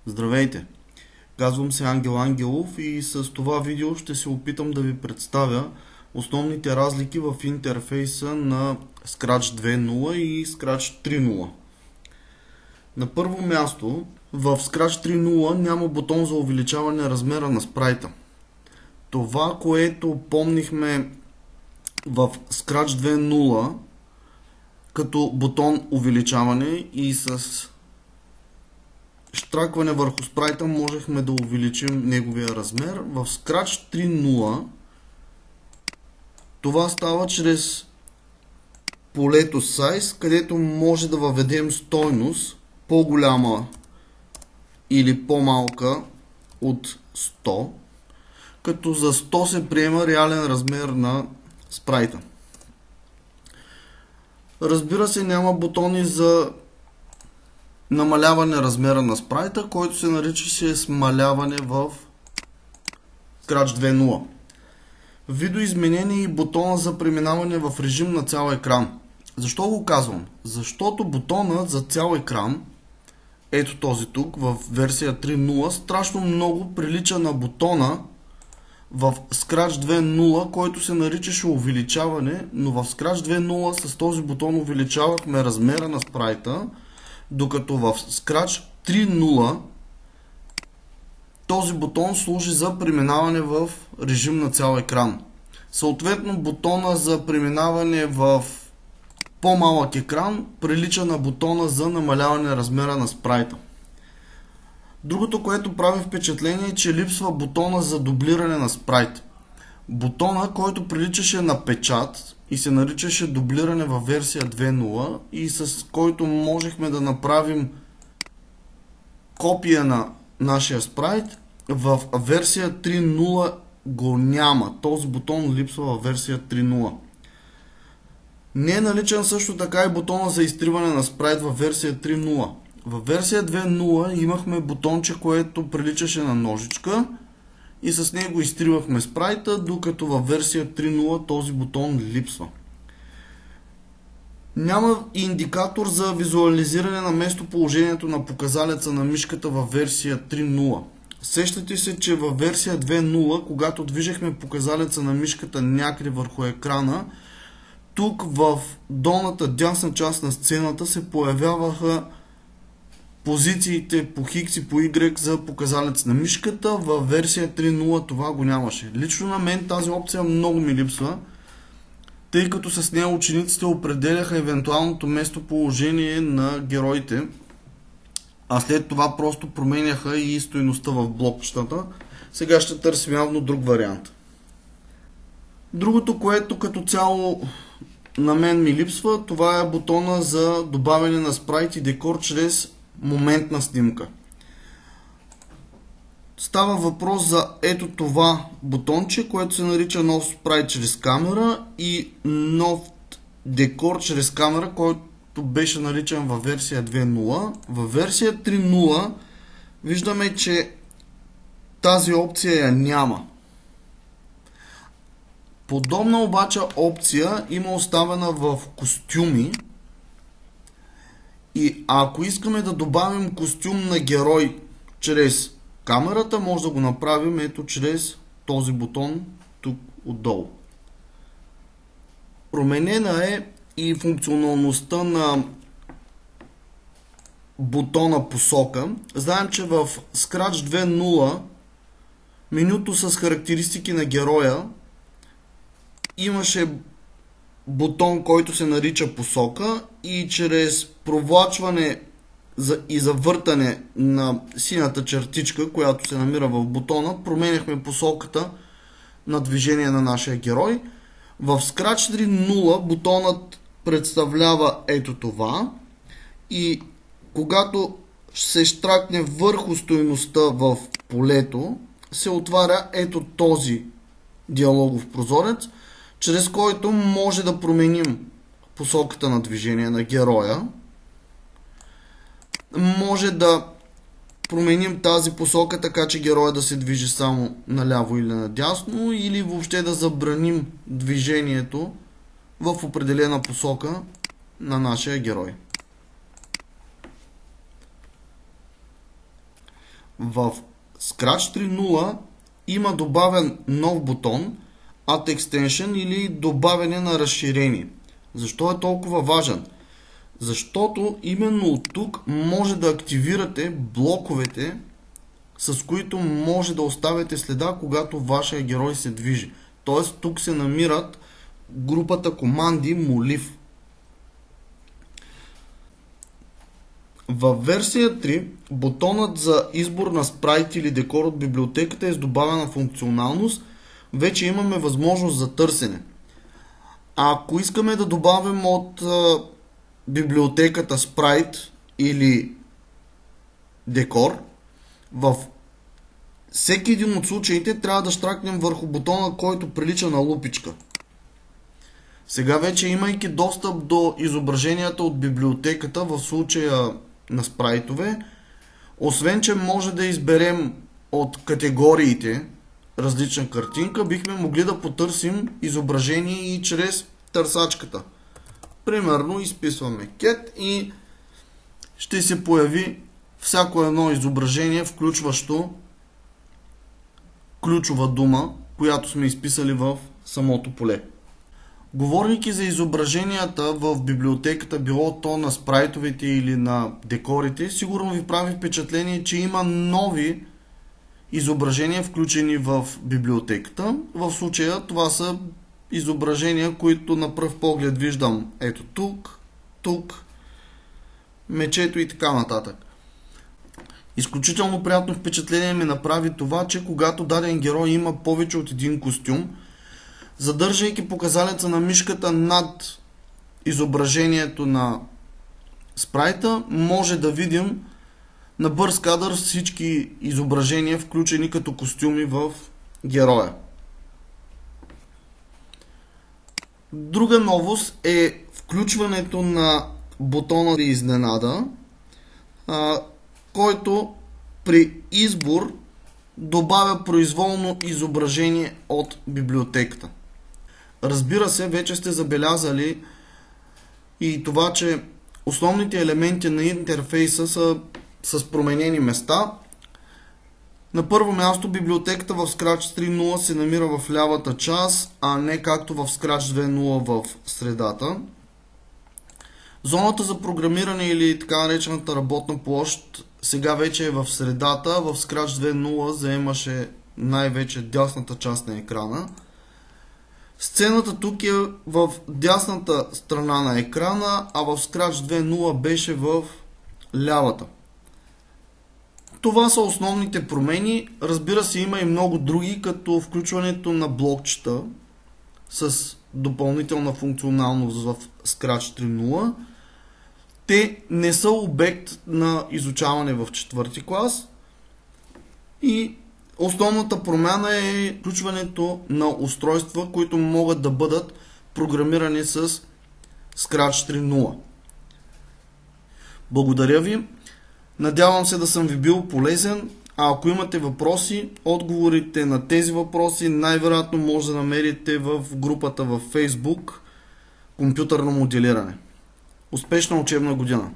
Здравейте! Казвам се Ангел Ангелов и с това видео ще се опитам да ви представя основните разлики в интерфейса на Scratch 2.0 и Scratch 3.0. На първо място, в Scratch 3.0 няма бутон за увеличаване размера на спрайта. Това, което помнихме в Scratch 2.0 като бутон увеличаване и с щракване върху спрайта можехме да увеличим неговия размер. В Scratch 3.0 това става чрез полето Size, където може да въведем стойност по-голяма или по-малка от 100, като за 100 се приема реален размер на спрайта. Разбира се, няма бутони за намаляване размера на спрайта, който се наричаше смаляване в Scratch 2.0. Видоизменение и бутона за преминаване в режим на цял екран. Защо го казвам? Защото бутона за цял екран, ето този тук, в версия 3.0, страшно много прилича на бутона в Scratch 2.0, който се наричаше увеличаване, но в Scratch 2.0 с този бутон увеличавахме размера на спрайта, докато в Scratch 3.0 този бутон служи за преминаване в режим на цял екран. Съответно, бутона за преминаване в по-малък екран прилича на бутона за намаляване размера на спрайта. Другото, което прави впечатление, е, че липсва бутона за дублиране на спрайт. Бутона, който приличаше на печат и се наричаше дублиране във версия 2.0 и с който можехме да направим копия на нашия спрайт, в версия 3.0 го няма. Този бутон липсва във версия 3.0. Не е наличен също така и бутона за изтриване на спрайт във версия 3.0. Във версия 2.0 имахме бутонче, което приличаше на ножичка и с него изтривахме спрайта, докато във версия 3.0 този бутон липсва. Няма индикатор за визуализиране на местоположението на показалеца на мишката във версия 3.0. Сещате се, че във версия 2.0, когато движехме показалеца на мишката някъде върху екрана, тук в долната дясна част на сцената се появяваха позициите по X и по Y за показалец на мишката. Във версия 3.0 това го нямаше. Лично на мен тази опция много ми липсва, тъй като с нея учениците определяха евентуалното местоположение на героите, а след това просто променяха и стойността в блокчетата. Сега ще търсим явно друг вариант. Другото, което като цяло на мен ми липсва, това е бутона за добавяне на спрайт и декор чрез моментна снимка. Става въпрос за ето това бутонче, което се нарича нов спрайт чрез камера и нов декор чрез камера, който беше наричан във версия 2.0. Във версия 3.0 виждаме, че тази опция я няма. Подобна обаче опция има оставена в костюми. И ако искаме да добавим костюм на герой чрез камерата, може да го направим ето чрез този бутон тук отдолу. Променена е и функционалността на бутона посока. Знаем, че в Scratch 2.0 менюто с характеристики на героя имаше бутон, който се нарича посока и чрез провлачване и завъртане на синята чертичка, която се намира в бутона, променяхме посоката на движение на нашия герой. В Scratch 3.0 бутонът представлява ето това и когато се щракне върху стойността в полето, се отваря ето този диалогов прозорец, чрез който може да променим посоката на движение на героя. Може да променим тази посока така, че героя да се движи само наляво или надясно, или въобще да забраним движението в определена посока на нашия герой. В Scratch 3.0 има добавен нов бутон Add Extension или добавяне на разширение. Защо е толкова важен? Защото именно от тук може да активирате блоковете, с които може да оставяте следа, когато вашия герой се движи. Тоест тук се намират групата команди молив. Във версия 3 бутонът за избор на спрайт или декор от библиотеката е с добавена функционалност. Вече имаме възможност за търсене. Ако искаме да добавим от библиотеката спрайт или декор, в всеки един от случаите трябва да щракнем върху бутона, който прилича на лупичка. Сега вече, имайки достъп до изображенията от библиотеката в случая на спрайтове, освен че може да изберем от категориите различна картинка, бихме могли да потърсим изображение и чрез търсачката. Примерно изписваме cat и ще се появи всяко едно изображение, включващо ключова дума, която сме изписали в самото поле. Говорейки за изображенията в библиотеката, било то на спрайтовете или на декорите, сигурно ви прави впечатление, че има нови изображения включени в библиотеката. В случая това са изображения, които на пръв поглед виждам ето тук, мечето и така нататък. Изключително приятно впечатление ми направи това, че когато даден герой има повече от един костюм, задържайки показалеца на мишката над изображението на спрайта, може да видим на бърз кадър всички изображения, включени като костюми в героя. Друга новост е включването на бутона изненада, който при избор добавя произволно изображение от библиотеката. Разбира се, вече сте забелязали и това, че основните елементи на интерфейса са с променени места. На първо място, библиотеката в Scratch 3.0 се намира в лявата част, а не както в Scratch 2.0 в средата. Зоната за програмиране или така наречената работна площ сега вече е в средата. В Scratch 2.0 заемаше най-вече дясната част на екрана. Сцената тук е в дясната страна на екрана, а в Scratch 2.0 беше в лявата. Това са основните промени. Разбира се, има и много други, като включването на блокчета с допълнителна функционалност в Scratch 3.0. Те не са обект на изучаване в 4-ти клас. И основната промяна е включването на устройства, които могат да бъдат програмирани с Scratch 3.0. Благодаря ви. Надявам се да съм ви бил полезен. А ако имате въпроси, отговорите на тези въпроси най-вероятно може да намерите в групата във Facebook Компютърно моделиране. Успешна учебна година!